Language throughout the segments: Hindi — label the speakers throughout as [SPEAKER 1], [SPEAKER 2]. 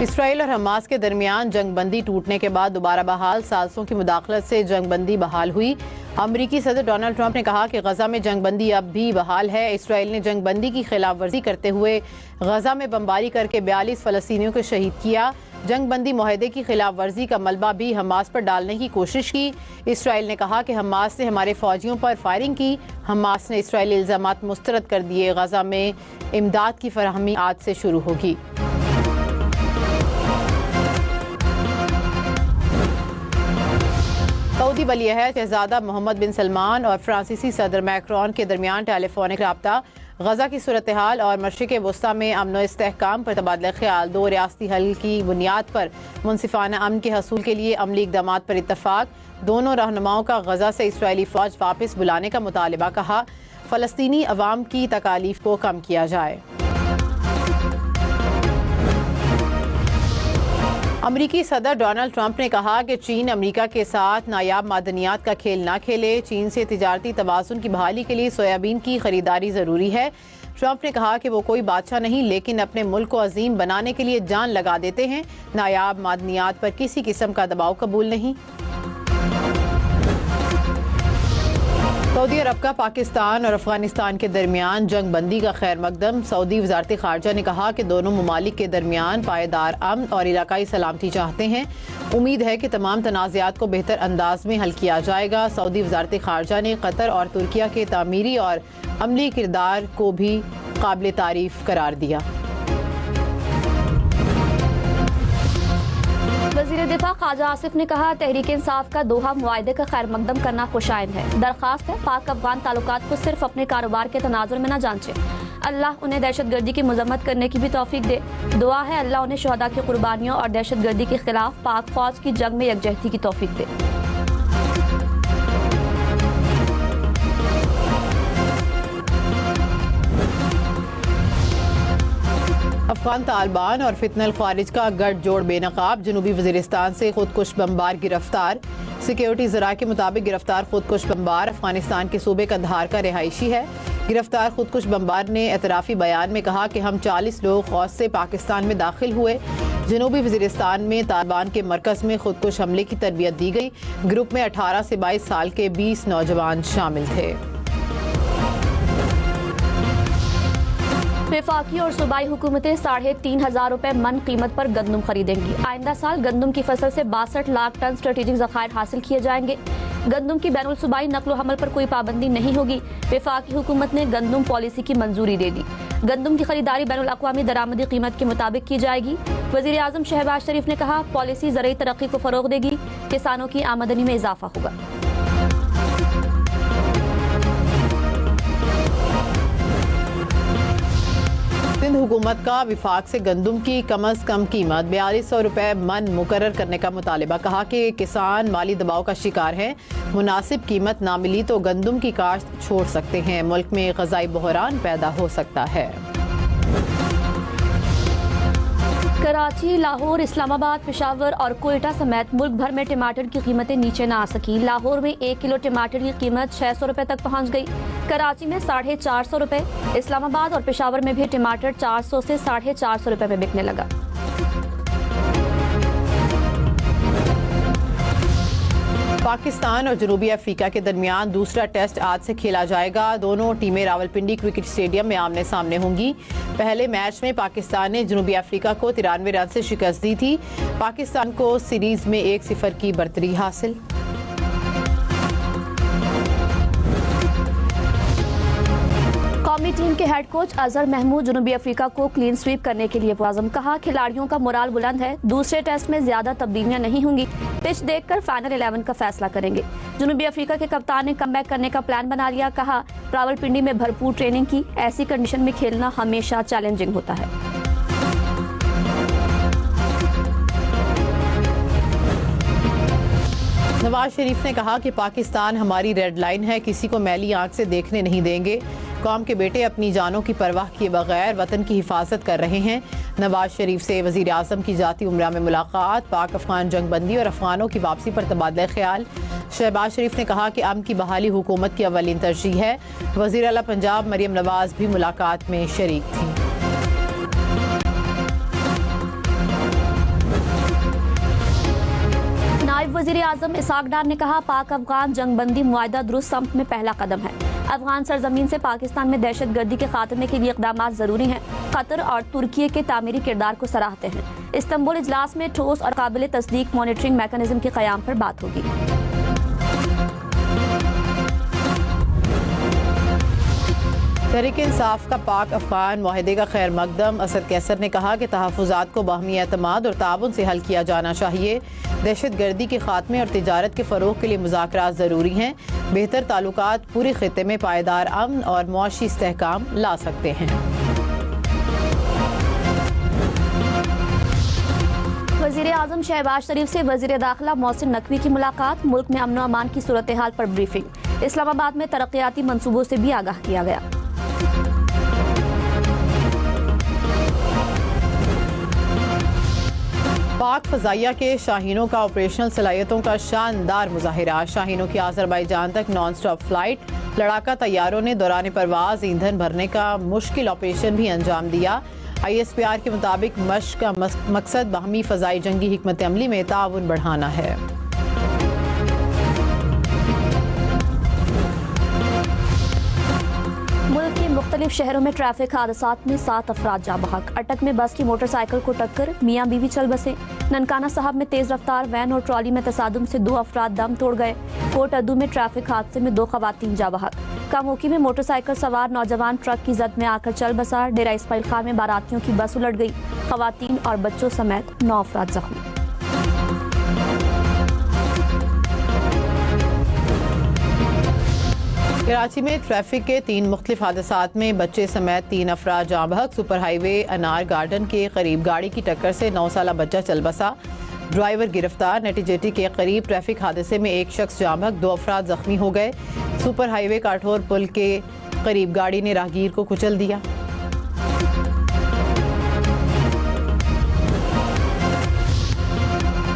[SPEAKER 1] इसराइल और हमास के दरमियान जंगबंदी टूटने के बाद दोबारा बहाल साजिशों की मुदाखलत से जंगबंदी बहाल हुई। अमरीकी सदर डोनाल्ड ट्रंप ने कहा कि गजा में जंगबंदी अब भी बहाल है। इसराइल ने जंगबंदी की खिलाफ वर्जी करते हुए गजा में बमबारी करके 42 फलस्तीनियों को शहीद किया। जंगबंदी मुआहदे की खिलाफ वर्जी का मलबा भी हमास पर डालने की कोशिश की। इसराइल ने कहा कि हमास ने हमारे फौजियों पर फायरिंग की। हमास ने इसराइली इल्जामात मुस्तरद कर दिए। गजा में इमदाद की फराहमी आज से शुरू होगी। सऊदी वलीअहद शहजादा मोहम्मद बिन सलमान और फ्रांसीसी सदर मैक्रोन के दरमियान टेलीफोनिक रब्ता, गजा की सूरत हाल और मशरिक़ वस्ता में अमन व इस्तेहकाम पर तबादला ख्याल, दो रियासती हल की बुनियाद पर मुनसिफाना अमन के हसूल के लिए अमली इक़दाम पर इत्तफाक। दोनों रहनुमाओं का गजा से इसराइली फ़ौज वापस बुलाने का मुतालबा। कहा फ़लस्तीनी अवाम की तकालीफ को कम किया जाए। अमरीकी सदर डोनाल्ड ट्रंप ने कहा कि चीन अमरीका के साथ नायाब मादनियात का खेल ना खेले। चीन से तिजारती तवाज़ुन की बहाली के लिए सोयाबीन की खरीदारी ज़रूरी है। ट्रंप ने कहा कि वो कोई बादशाह नहीं, लेकिन अपने मुल्क को अजीम बनाने के लिए जान लगा देते हैं। नायाब मादनियात पर किसी किस्म का दबाव कबूल नहीं। सऊदी अरब का पाकिस्तान और अफगानिस्तान के दरमियान जंग बंदी का खैर मकदम। सऊदी वजारत खारजा ने कहा कि दोनों ममालिक के दरमियान पायदार अमन और इलाकाई सलामती चाहते हैं। उम्मीद है कि तमाम तनाज़ात को बेहतर अंदाज में हल किया जाएगा। सऊदी वजारत खारजा ने कतर और तुर्किया के तामीरी और अमली किरदार को भी काबिल तारीफ करार दिया।
[SPEAKER 2] वज़ीर दिफा ख्वाजा आसिफ ने कहा तहरीक इंसाफ का दोहा मुआहदे का खैर मकदम करना खुशाइन है। दरख्वास्त है पाक अफगान ताल्लुकात को सिर्फ अपने कारोबार के तनाजुर में न जांचे। अल्लाह उन्हें दहशतगर्दी की मजम्मत करने की भी तौफीक दे। दुआ है अल्लाह उन्हें शहदा की कुर्बानियों और दहशतगर्दी के खिलाफ पाक फौज की जंग में यकजहती की तौफीक दे।
[SPEAKER 1] अफगान तालिबान और फितनल खारिज का गठजोड़ बेनकाब। जनूबी वजीरिस्तान से खुदकुश बमबार गिरफ्तार। सिक्योरिटी ज़राए के मुताबिक गिरफ्तार खुदकुश बमबार अफगानिस्तान के सूबे कंधार का रिहायशी है। गिरफ्तार खुदकुश बमबार ने एतराफ़ी बयान में कहा कि हम 40 लोग फौज से पाकिस्तान में दाखिल हुए। जनूबी वजीरिस्तान में तालिबान के मरकज़ में खुदकुश हमले की तरबियत दी गई। ग्रुप में 18 से 22 साल के 20 नौजवान शामिल थे।
[SPEAKER 2] वफाकी और सूबाई हुकूमतें 3,500 रुपए मन कीमत पर गंदम खरीदेंगी। आइंदा साल गंदम की फसल से 62 लाख टन स्ट्रेटेजिक ज़खायर हासिल किए जाएंगे। गंदम की बैनुल सूबाई नकलो हमल पर कोई पाबंदी नहीं होगी। वफाकी हुकूमत ने गंदम पॉलिसी की मंजूरी दे दी। गंदम की खरीदारी बैनुल अक़वामी दरामदी कीमत के मुताबिक की जाएगी। वज़ीर आज़म शहबाज शरीफ ने कहा पॉलिसी ज़रूरी तरक्की को फ़रोग़ देगी, किसानों की आमदनी में इजाफा होगा।
[SPEAKER 1] सिंध हुकूमत का विफाक से गंदम की कम अज कम कीमत 4200 रुपए मन मुकर्रर करने का मुतालिबा। कहा कि किसान माली दबाव का शिकार है। मुनासिब कीमत ना मिली तो गंदम की काश्त छोड़ सकते हैं। मुल्क में ग़ज़ाई बहरान पैदा हो सकता है।
[SPEAKER 2] कराची, लाहौर, इस्लामाबाद, पेशावर और कोयटा समेत मुल्क भर में टमाटर की कीमतें नीचे न आ सकी। लाहौर में 1 किलो टमाटर की कीमत 600 रुपए तक पहुंच गई। कराची में 450 रुपए, इस्लामाबाद और पेशावर में भी टमाटर 400 से 450 रुपए में बिकने लगा।
[SPEAKER 1] पाकिस्तान और जनूबी अफ्रीका के दरमियान दूसरा टेस्ट आज से खेला जाएगा। दोनों टीमें रावलपिंडी क्रिकेट स्टेडियम में आमने सामने होंगी। पहले मैच में पाकिस्तान ने जनूबी अफ्रीका को 93 रन से शिकस्त दी थी। पाकिस्तान को सीरीज में 1-0 की बरतरी हासिल।
[SPEAKER 2] कौमी टीम के हेड कोच अजहर महमूद जनूबी अफ्रीका को क्लीन स्वीप करने के लिए पुरअज़्म। कहा खिलाड़ियों का मोराल बुलंद है। दूसरे टेस्ट में ज्यादा तब्दीलियां नहीं होंगी। पिच देखकर फाइनल 11 का फैसला करेंगे। जनूबी अफ्रीका के कप्तान ने कमबैक करने का प्लान बना लिया। कहा रावलपिंडी में भरपूर ट्रेनिंग की। ऐसी कंडीशन में खेलना हमेशा चैलेंजिंग होता है।
[SPEAKER 1] नवाज शरीफ ने कहा कि पाकिस्तान हमारी रेड लाइन है, किसी को मैली आंख से देखने नहीं देंगे। कौम के बेटे अपनी जानों की परवाह किए बगैर वतन की हिफाजत कर रहे हैं। नवाज शरीफ से वज़ीर आज़म की जाती उम्रा में मुलाकात। पाक अफगान जंगबंदी और अफगानों की वापसी पर तबादला ख्याल। शहबाज शरीफ ने कहा कि अमन की बहाली हुकूमत की अव्वलीन तरजीह है। वज़ीर आला पंजाब मरियम नवाज भी मुलाकात में शरीक थी।
[SPEAKER 2] वज़ीर आज़म इसहाक डार ने कहा, पाक अफगान जंगबंदी मुआहिदा दुरुस्त सम्त में पहला कदम है। अफगान सरजमीन से पाकिस्तान में दहशतगर्दी के खात्मे के लिए इक़दाम ज़रूरी हैं। कतर और तुर्की के तामीरी किरदार को सराहते हैं। इस्तांबुल इजलास में ठोस और काबिल तस्दीक मॉनिटरिंग मैकेनिज्म के क़याम पर बात होगी।
[SPEAKER 1] तहरीक इंसाफ का पाक अफगान मुआहिदे का खैर मकदम असद कैसर ने कहा कि तहफ़्फ़ुज़ात को बाहमी एतमाद और ताउन से हल किया जाना चाहिए। दहशतगर्दी के खात्मे और तिजारत के फ़रोग़ के लिए मुज़ाकरात ज़रूरी हैं। बेहतर ताल्लुकात पूरे ख़ित्ते में पायदार अमन और मुआशी इस्तेहकाम ला सकते हैं।
[SPEAKER 2] वज़ीर आज़म शहबाज शरीफ से वज़ीर दाखिला मोहसिन नकवी की मुलाकात। मुल्क में अमन व अमान की सूरत हाल पर ब्रीफिंग। इस्लामाबाद में तरक्याती मनसूबों से भी आगाह किया गया।
[SPEAKER 1] पाक फ़ज़ाइया के शाहीनों का ऑपरेशनल सलाहियतों का शानदार मुज़ाहिरा। शाहीनों की आज़रबाईजान तक नॉन स्टॉप फ्लाइट। लड़ाका तैयारों ने दौरान परवाज़ ईंधन भरने का मुश्किल ऑपरेशन भी अंजाम दिया। ISPR के मुताबिक मश्क का मकसद बाहमी फ़ज़ाई जंगी हिकमत अमली में ताउन बढ़ाना है।
[SPEAKER 2] मुल्क के मुख्तलिफ शहरों में ट्रैफिक हादसात में 7 अफराद जाँ बहक। अटक में बस की मोटरसाइकिल को टक्कर, मियाँ बीवी चल बसे। ननकाना साहब में तेज रफ्तार वैन और ट्रॉली में तसादुम से 2 अफराद दम तोड़ गए। कोट अद्दू में ट्रैफिक हादसे में 2 खवातीन जाँ बहक। कामोकी में मोटरसाइकिल सवार नौजवान ट्रक की जद में आकर चल बसा। डेरा इस्माइल खान में बारातियों की बस उलट गई। खवातीन और बच्चों समेत 9 अफराद जख्मी।
[SPEAKER 1] कराची में ट्रैफिक के 3 मुख्तलिफ हादसात में बच्चे समेत 3 अफराद जाँ बहक। सुपर हाईवे अनार गार्डन के करीब गाड़ी की टक्कर से 9 साला बच्चा चल बसा। ड्राइवर गिरफ्तार। नटीजेटी के करीब ट्रैफिक हादसे में 1 शख्स जाँ बहक, 2 अफराद जख्मी हो गए। सुपर हाईवे काठौर पुल के करीब गाड़ी ने राहगीर को कुचल दिया।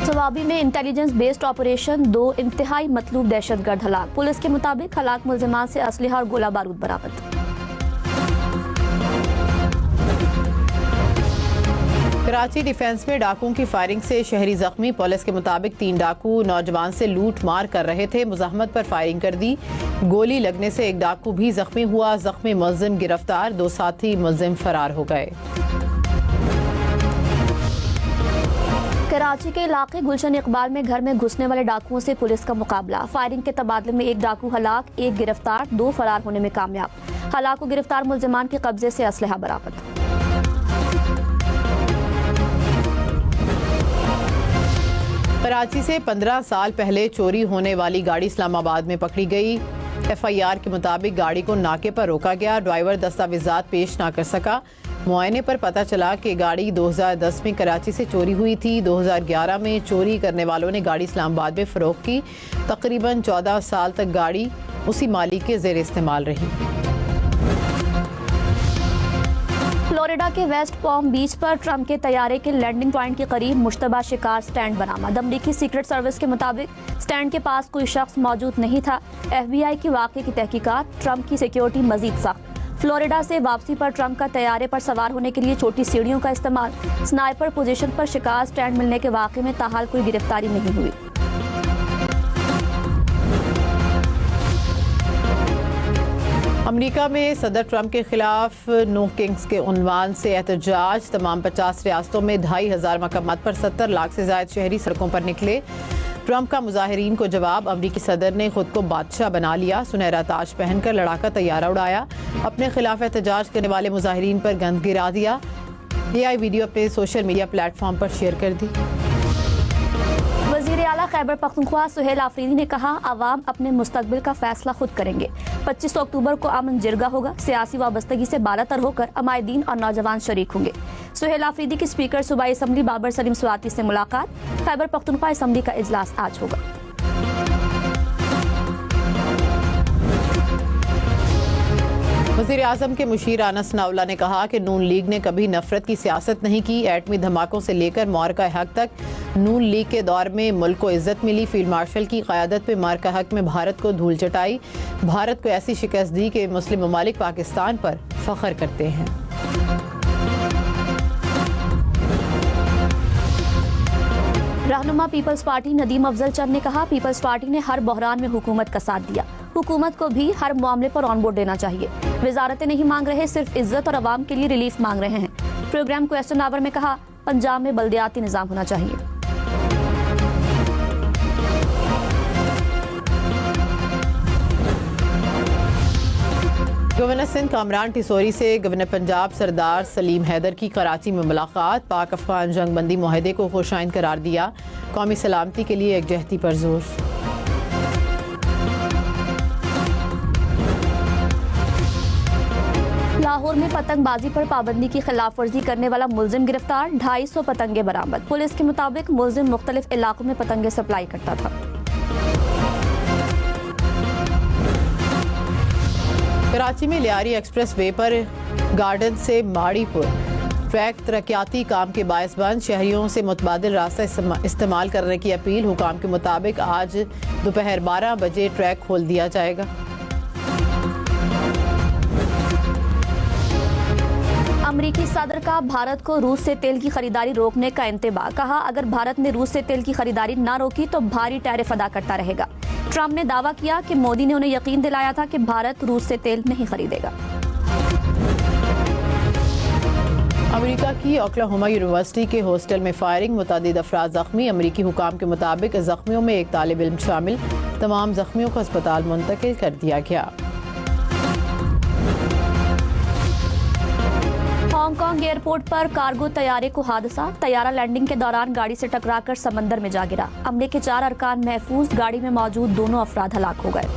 [SPEAKER 2] सवाबी में इंटेलिजेंस बेस्ड ऑपरेशन, 2 इंतहाई मतलूब दहशतगर्द हलाक। पुलिस के मुताबिक हलाक मुल्जिमान से असलहा और गोला बारूद बरामद।
[SPEAKER 1] कराची डिफेंस में डाकुओं की फायरिंग से शहरी जख्मी। पुलिस के मुताबिक 3 डाकू नौजवान से लूट मार कर रहे थे। मुज़ाहमत पर फायरिंग कर दी। गोली लगने से 1 डाकू भी जख्मी हुआ। जख्मी मुल्जिम गिरफ्तार। 2 साथी मुल्जिम फरार हो गए।
[SPEAKER 2] कराची के इलाके गुलशन इकबाल में घर में घुसने वाले डाकुओं से पुलिस का मुकाबला। फायरिंग के तबादले में 1 डाकू हलाक, 1 गिरफ्तार, 2 फरार होने में कामयाब। हलाक व गिरफ्तार मुल्जिमान के कब्जे से असलहा बरामद।
[SPEAKER 1] कराची से 15 साल पहले चोरी होने वाली गाड़ी इस्लामाबाद में पकड़ी गई। FIR के मुताबिक गाड़ी को नाके पर रोका गया। ड्राइवर दस्तावेजात पेश ना कर सका। मुआयने पर पता चला कि गाड़ी 2010 में कराची से चोरी हुई थी। 2011 में चोरी करने वालों ने गाड़ी इस्लामाबाद में फरोख्त की। तकरीबन 14 साल तक गाड़ी उसी मालिक के ज़ेर इस्तेमाल रही।
[SPEAKER 2] फ्लोरिडा के वेस्ट पॉम बीच पर ट्रंप के तैयारे के लैंडिंग पॉइंट के करीब मुश्तबा शिकार स्टैंड बरामद। अमरीकी सीक्रेट सर्विस के मुताबिक स्टैंड के पास कोई शख्स मौजूद नहीं था। FBI की वाक़े की तहकीकात। ट्रंप की सिक्योरिटी मजीद सख्त। फ्लोरिडा से वापसी पर ट्रंप का तैयारे पर सवार होने के लिए छोटी सीढ़ियों का इस्तेमाल। स्नाइपर पोजीशन पर शिकार स्टैंड मिलने के वाक़े में ताहाल कोई गिरफ्तारी नहीं हुई।
[SPEAKER 1] अमेरिका में सदर ट्रंप के खिलाफ नो किंग्स के उन्वान से एहतजाज। तमाम 50 रियासतों में 2500 मकामात पर 70 लाख से ज्यादा शहरी सड़कों पर निकले। ट्रंप का मुजाहिरीन को जवाब। अमरीकी सदर ने खुद को बादशाह बना लिया। सुनहरा ताज पहनकर लड़ाका तैयारा उड़ाया। अपने खिलाफ एहतजाज करने वाले मुजाहिरीन पर गंद गिरा दिया। AI वीडियो अपने सोशल मीडिया प्लेटफॉर्म पर शेयर कर दी।
[SPEAKER 2] वज़ीर आला खैबर पख्तूनख्वा सुहेल आफरीदी ने कहा, आवाम अपने मुस्तकबिल का फैसला खुद करेंगे। 25 अक्टूबर को अमन जिरगा होगा। सियासी वाबस्तगी से बालातर होकर अमायदीन और नौजवान शरीक होंगे। सुहेल आफरीदी की स्पीकर सूबाई असम्बली बाबर सलीम स्वाति से मुलाकात। खैबर पख्तूनख्वा असम्बली का इजलास आज होगा।
[SPEAKER 1] वज़ीर आज़म के मुशीर अनस नावला ने कहा कि नून लीग ने कभी नफरत की सियासत नहीं की। एटमी धमाकों से लेकर मार्का हक तक नून लीग के दौर में मुल्क को इज्जत मिली। फील्ड मार्शल की क़यादत में मार्का हक में भारत को धूल चटाई। भारत को ऐसी शिकस्त दी कि मुस्लिम ममालिक पाकिस्तान पर फख्र करते हैं।
[SPEAKER 2] रहनुमा रहनुमा पीपल्स पार्टी नदीम अफजल चंद ने कहा, पीपल्स पार्टी ने हर बहरान में हुकूमत का साथ दिया, हुकूमत को भी हर मामले पर ऑन बोर्ड देना चाहिए। वजारतें नहीं मांग रहे, सिर्फ इज्जत और अवाम के लिए रिलीफ मांग रहे हैं। प्रोग्राम क्वेश्चन आवर में कहा, पंजाब में बल्दियाती निज़ाम होना चाहिए।
[SPEAKER 1] गवर्नर सिंध कामरान टिसोरी से गवर्नर पंजाब सरदार सलीम हैदर की कराची में मुलाकात, पाक अफगान जंगबंदी मुआहदे को खुशाइन करार दिया, कौमी सलामती के लिए एकजहती पर जोर।
[SPEAKER 2] लाहौर में पतंगबाजी पर पाबंदी की खिलाफ वर्जी करने वाला मुलजिम गिरफ्तार, 250 पतंगे बरामद। पुलिस के मुताबिक मुलजिम मुख्तलिफ इलाकों में पतंगे सप्लाई करता था।
[SPEAKER 1] कराची में लियारी एक्सप्रेस वे पर गार्डन से माड़ीपुर ट्रैक तरक्याती काम के बायस बंद, शहरियों से मुतबादिल रास्ता इस्तेमाल करने की अपील। हुकाम के मुताबिक आज दोपहर 12 बजे ट्रैक खोल दिया जाएगा।
[SPEAKER 2] अमरीकी सदर का भारत को रूस से तेल की खरीदारी रोकने का इंतबा, कहा अगर भारत ने रूस से तेल की खरीदारी न रोकी तो भारी टैरिफ अदा करता रहेगा। ट्रंप ने दावा किया कि मोदी ने उन्हें यकीन दिलाया था कि भारत रूस से तेल नहीं खरीदेगा।
[SPEAKER 1] अमेरिका की ओक्लाहोमा यूनिवर्सिटी के हॉस्टल में फायरिंग, मुतादिद अफराद जख्मी। अमेरिकी हुकाम के मुताबिक जख्मियों में एक तालिब इल्म शामिल, तमाम जख्मियों को अस्पताल मुंतकिल कर दिया गया।
[SPEAKER 2] हांगकांग एयरपोर्ट पर कार्गो तैयारे को हादसा, तैयारा लैंडिंग के दौरान गाड़ी से टकराकर समंदर में जा गिरा। अमले के 4 अरकान महफूज, गाड़ी में मौजूद दोनों अफराद हलाक हो गए।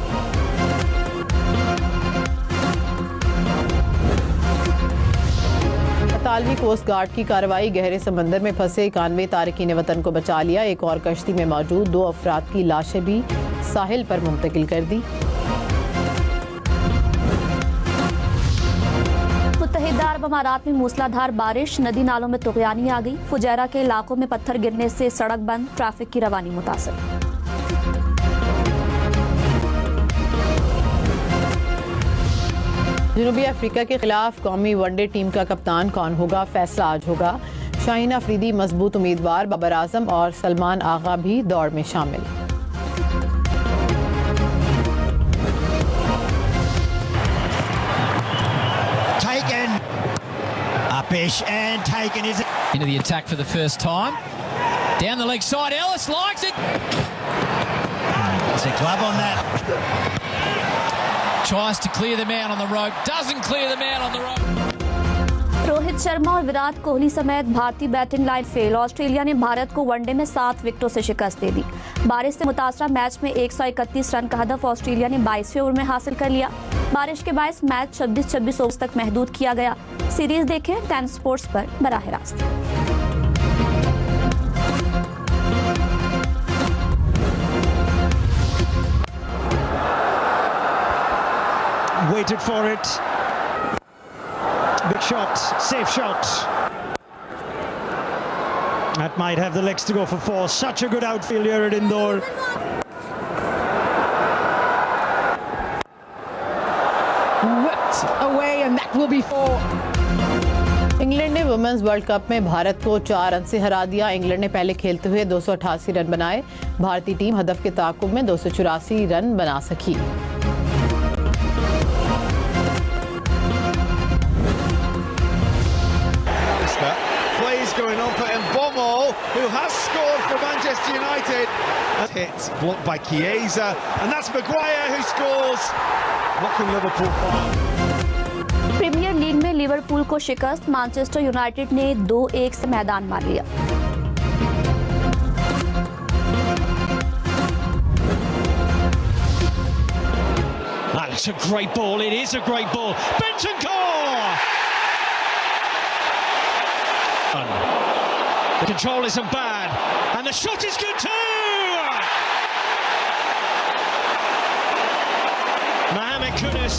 [SPEAKER 1] इतालवी कोस्ट गार्ड की कार्रवाई, गहरे समंदर में फंसे 91 तारकीन वतन को बचा लिया। एक और कश्ती में मौजूद 2 अफराद की लाशें भी साहिल पर मुंतकिल कर दी।
[SPEAKER 2] मुत्तहिदा अरब अमारात में मूसलाधार बारिश, नदी नालों में तुग़यानी आ गई। फुजैरा के इलाकों में पत्थर गिरने से सड़क बंद, ट्रैफिक की रवानी मुतासिर।
[SPEAKER 1] जनूबी अफ्रीका के खिलाफ कौमी वनडे टीम का कप्तान कौन होगा, फैसला आज होगा। शाहीन अफरीदी मजबूत उम्मीदवार, बाबर आजम और सलमान आगा भी दौड़ में शामिल।
[SPEAKER 3] And taken is into the attack for the first time. Down the leg side, Ellis likes it. It's a glove on that. Tries to clear them out on the rope, doesn't clear them out on the rope.
[SPEAKER 2] Rohit Sharma और विराट कोहली समेत भारतीय बैटिंग लाइन फेल, ऑस्ट्रेलिया ने भारत को वनडे में 7 विकेटों से शिकस्त दे दी। बारिश से मुतासरा मैच में 131 रन का हदफ ऑस्ट्रेलिया ने 22वें ओवर में हासिल कर लिया। बारिश के बायस मैच 26 ओवर तक महदूद किया गया। सीरीज देखें टैन स्पोर्ट्स पर बराह रास्त।
[SPEAKER 3] Waited for it. Big shot, safe shot. That might have the legs to go for 4. Such a good outfield here at Indore.
[SPEAKER 1] Whipped away and that will be 4. England ने वुमेन्स वर्ल्ड कप में भारत को 4 रन से हरा दिया। इंग्लैंड ने पहले खेलते हुए 288 रन बनाए। भारतीय टीम हदफ के ताक़ुब में 284 रन बना सकी।
[SPEAKER 4] Going on for Mbomo, who has scored for Manchester United. Hit blocked by Chiesa, and that's Maguire who scores. What can Liverpool find?
[SPEAKER 2] Premier League में लिवरपूल को शिकस्त, मैनचेस्टर यूनाइटेड ने 2-1 से मैदान मार लिया।
[SPEAKER 3] That's a great ball. It is a great ball. Bentancur! The control isn't bad, and the shot is good too! Mohamed Kudus.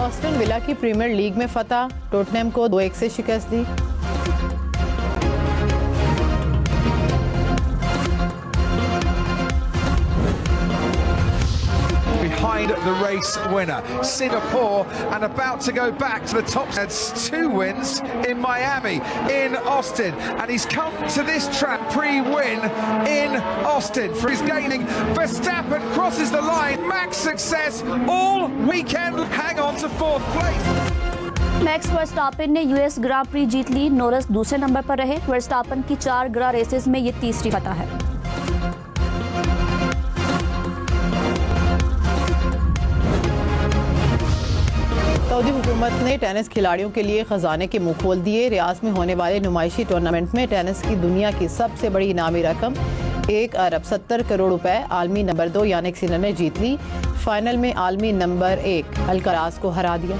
[SPEAKER 1] Aston Villa की प्रीमियर लीग में फतह, टोटनहम को 2-1 से शिकस्त दी।
[SPEAKER 4] Behind
[SPEAKER 5] behind the race winner. Singapore and about to go back to the top. Has 2 wins in Miami, in Austin, and he's come to this track pre-win in Austin. For his gaining, Verstappen crosses the line. Max success all weekend. Hang on to 4th place.
[SPEAKER 2] Max Verstappen ने यूएस ग्रां प्री जीत ली। नॉरिस दूसरे नंबर पर रहे। वर्स्टापन की 4 ग्रां रेसेस में ये तीसरी फतह है।
[SPEAKER 1] सऊदी हुकूमत ने टेनिस खिलाड़ियों के लिए खजाने के मुंह खोल दिए। रियाद में होने वाले नुमाइशी टूर्नामेंट में टेनिस की दुनिया की सबसे बड़ी इनामी रकम 1 अरब 70 करोड़ रुपए आलमी नंबर 2 यानिक सिनर ने जीत ली। फाइनल में आलमी नंबर 1 अल्कराज को हरा दिया।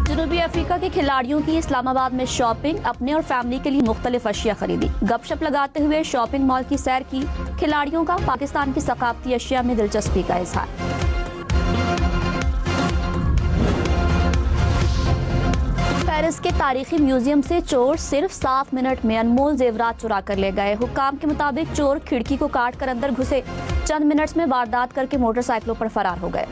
[SPEAKER 2] जनूबी अफ्रीका के खिलाड़ियों की इस्लामाबाद में शॉपिंग, अपने और फैमिली के लिए मुख्तलिफ अशिया खरीदी। गपशप लगाते हुए शॉपिंग मॉल की सैर की। खिलाड़ियों का पाकिस्तान की सकाफती अशिया में दिलचस्पी का इजहार। पेरिस के तारीखी म्यूजियम से चोर सिर्फ 7 मिनट में अनमोल जेवरात चुरा कर ले गए। हुक्काम के मुताबिक चोर खिड़की को काट कर अंदर घुसे। चंद मिनट्स में वारदात करके मोटरसाइकिलों पर फरार हो गए।